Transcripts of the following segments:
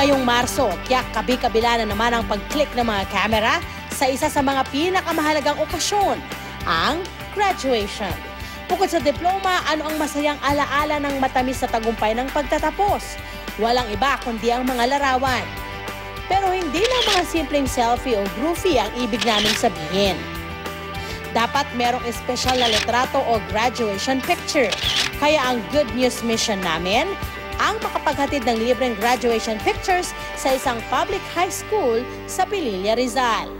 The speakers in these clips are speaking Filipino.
Ngayong Marso, tiyak kabi-kabila na naman ang pag-click ng mga kamera sa isa sa mga pinakamahalagang okasyon, ang graduation. Bukod sa diploma, ano ang masayang alaala ng matamis sa tagumpay ng pagtatapos? Walang iba kundi ang mga larawan. Pero hindi lang mga simpleng selfie o groovy ang ibig naming sabihin. Dapat merong espesyal na litrato o graduation picture. Kaya ang good news mission namin, ang makapaghatid ng libreng graduation pictures sa isang public high school sa Pililla, Rizal.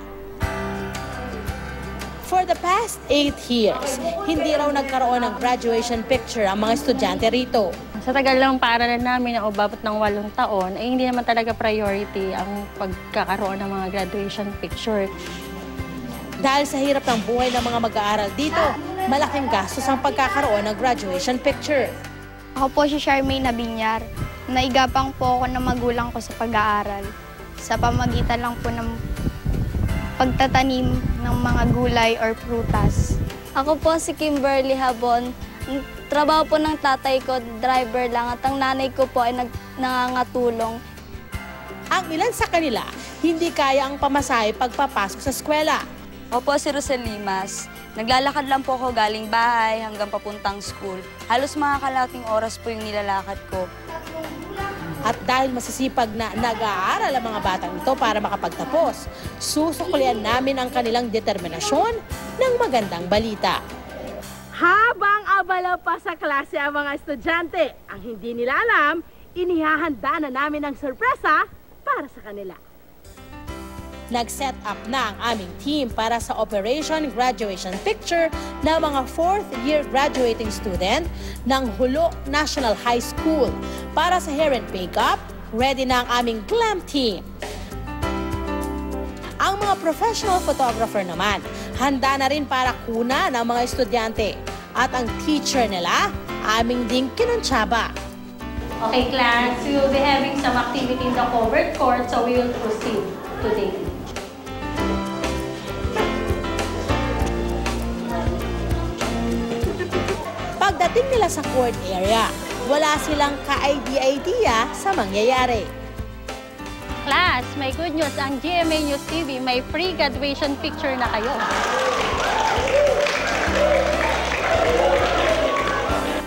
For the past 8 years, hindi raw nagkaroon ng graduation picture ang mga estudyante rito. Sa tagal ng paaralan namin na umabot ng 8 taon, ay hindi naman talaga priority ang pagkakaroon ng mga graduation picture. Dahil sa hirap ng buhay ng mga mag-aaral dito, malaking gastos ang pagkakaroon ng graduation picture. Ako po si Charmaine Nabinyar. Naigapang po ako ng magulang ko sa pag-aaral. Sa pamagitan lang po ng pagtatanim ng mga gulay or prutas. Ako po si Kimberly Habon. Ang trabaho po ng tatay ko, driver lang, at ang nanay ko po ay nangangatulong. Ang ilan sa kanila, hindi kaya ang pamasahe pagpapasok sa eskwela. Ako po si Rosel Limas. Naglalakad lang po ako galing bahay hanggang papuntang school. Halos mga kalating oras po yung nilalakad ko. At dahil masisipag na nag-aaral ang mga batang ito para makapagtapos, susuklian namin ang kanilang determinasyon ng magandang balita. Habang abala pa sa klase ang mga estudyante, ang hindi nila alam, inihahanda na namin ang sorpresa para sa kanila. Nag-set up na ang aming team para sa Operation Graduation Picture ng mga 4th year graduating student ng Hulo National High School. Para sa hair and makeup, ready na ang aming glam team. Ang mga professional photographer naman, handa na rin para kuna ng mga estudyante. At ang teacher nila, aming ding kinuntsaba. Okay, class, we will be having some activity in the covered court, so we will proceed today. Pagdating nila sa court area, wala silang ka-idea sa mangyayari. Class, may good news. Ang GMA News TV may free graduation picture na kayo.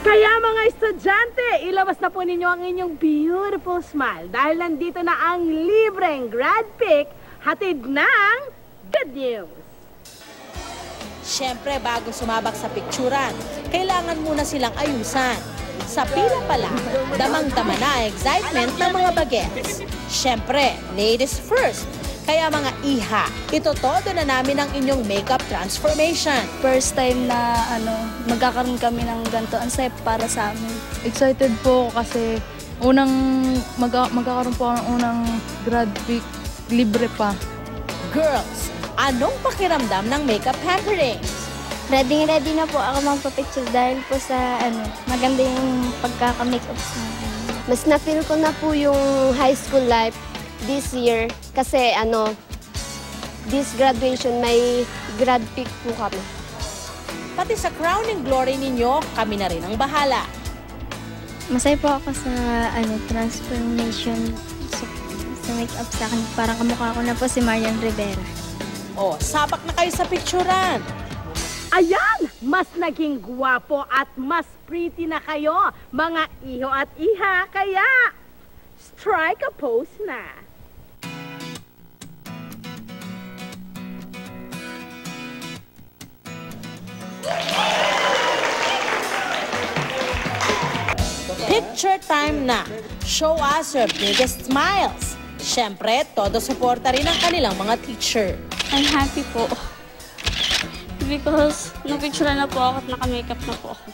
Kaya mga estudyante, ilabas na po ninyo ang inyong beautiful smile dahil nandito na ang libreng grad pic hatid ng good news. Siyempre, bago sumabak sa pikturan, kailangan muna silang ayusan. Sa pila pala, damang-dama na excitement ng mga bagets. Siyempre, ladies first. Kaya mga iha, itotodo na namin ang inyong makeup transformation. First time na magkakaroon kami ng ganito, ang safe para sa amin. Excited po ako kasi magkakaroon po ako ng unang grad pic, libre pa. Girls, anong pakiramdam ng makeup pampering? Ready na po ako magpa-picture dahil po sa maganda yung pagkaka-makeup sa akin. Mas na-feel ko na po yung high school life this year kasi this graduation may grad pic po kami. Pati sa crowning glory ninyo, kami na rin ang bahala. Masaya po ako sa transformation sa makeup sa akin. Parang kamukha ko na po si Marian Rivera. O, sabak na kayo sa picturan. Ayan! Mas naging gwapo at mas pretty na kayo, mga iho at iha. Kaya, strike a pose na. Picture time na. Show us your biggest smiles. Siyempre, todo suporta rin ang kanilang mga teacher. I'm happy po. Because na-picture na po ako at naka-makeup na po ako.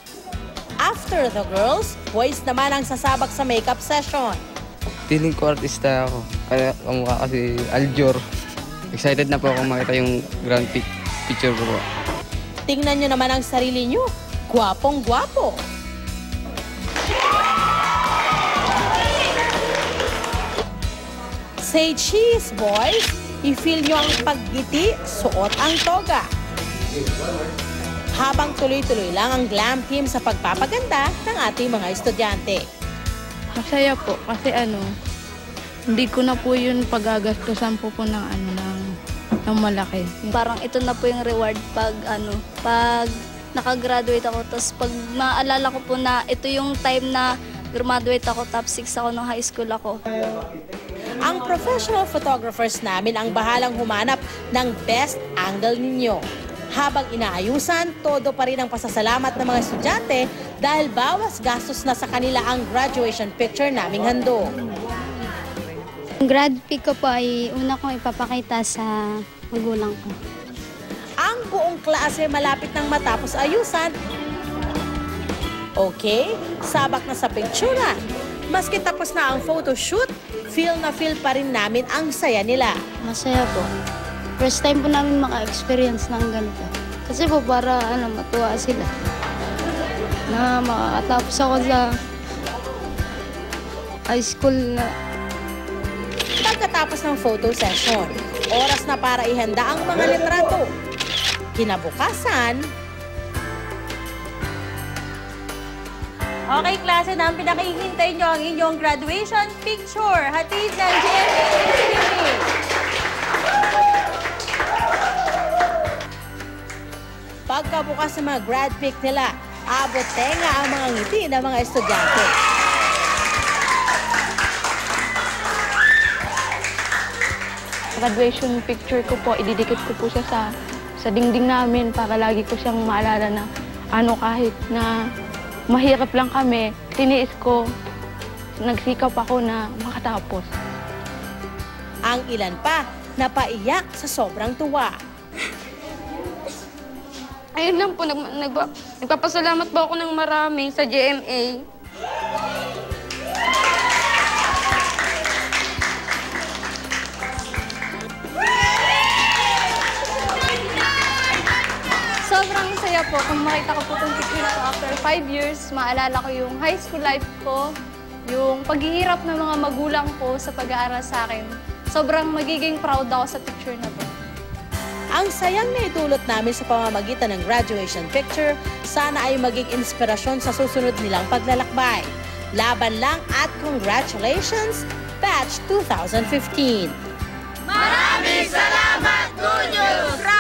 After the girls, boys naman ang sasabak sa makeup session. Feeling ko artista ako. Kaya kamukha kasi Aljor. Excited na po ako makita yung grand picture ko po. Tingnan nyo naman ang sarili nyo. Gwapong-gwapo. Say cheese, boys. I-feel nyo ang paggiti, suot ang toga. Habang tuloy-tuloy lang ang glam team sa pagpapaganda ng ating mga estudyante. Masaya po kasi Hindi ko na po yun pagagastusan po ng ng malaki. Parang ito na po yung reward pag nakagraduate ako. Tapos pag maalala ko po na ito yung time na graduate ako, top 6 ako nung high school ako. Ang professional photographers namin ang bahalang humanap ng best angle ninyo. Habang inaayusan, todo pa rin ang pasasalamat ng mga estudyante dahil bawas gastos na sa kanila ang graduation picture naming handog. Ang grad pic ko po ay una kong ipapakita sa magulang ko. Ang buong klase malapit nang matapos ayusan. Okay, sabak na sa picturean. Maski tapos na ang photoshoot, feel na feel pa rin namin ang saya nila. Masaya po. First time po namin maka-experience ng ganito. Kasi po para matuwa sila. Na makakatapos ako sa high school na. Pagkatapos ng photo session, oras na para ihanda ang mga litrato. Kinabukasan, Okay, klase, na ang pinakihintay nyo ang inyong graduation picture. Hatid ng GMA. pagkabukas ng mga grad pic nila, abot tenga ang mga ngiti ng mga estudyante. Graduation picture ko po, ididikit ko po siya sa dingding namin para lagi ko siyang maalala na kahit na mahirap lang kami, tiniis ko, nagsikap ako na makatapos. Ang ilan pa napaiyak sa sobrang tuwa. Ayun lang po, nagpapasalamat po ako ng marami sa GMA. Sobrang saya po kung makita ko po itong picture na after 5 years, maalala ko yung high school life ko, yung paghihirap ng mga magulang ko sa pag-aaral sa akin. Sobrang magiging proud ako sa picture na to. Ang sayang na itulot namin sa pamamagitan ng graduation picture, sana ay maging inspirasyon sa susunod nilang paglalakbay. Laban lang at congratulations, Batch 2015! Maraming salamat, Good News!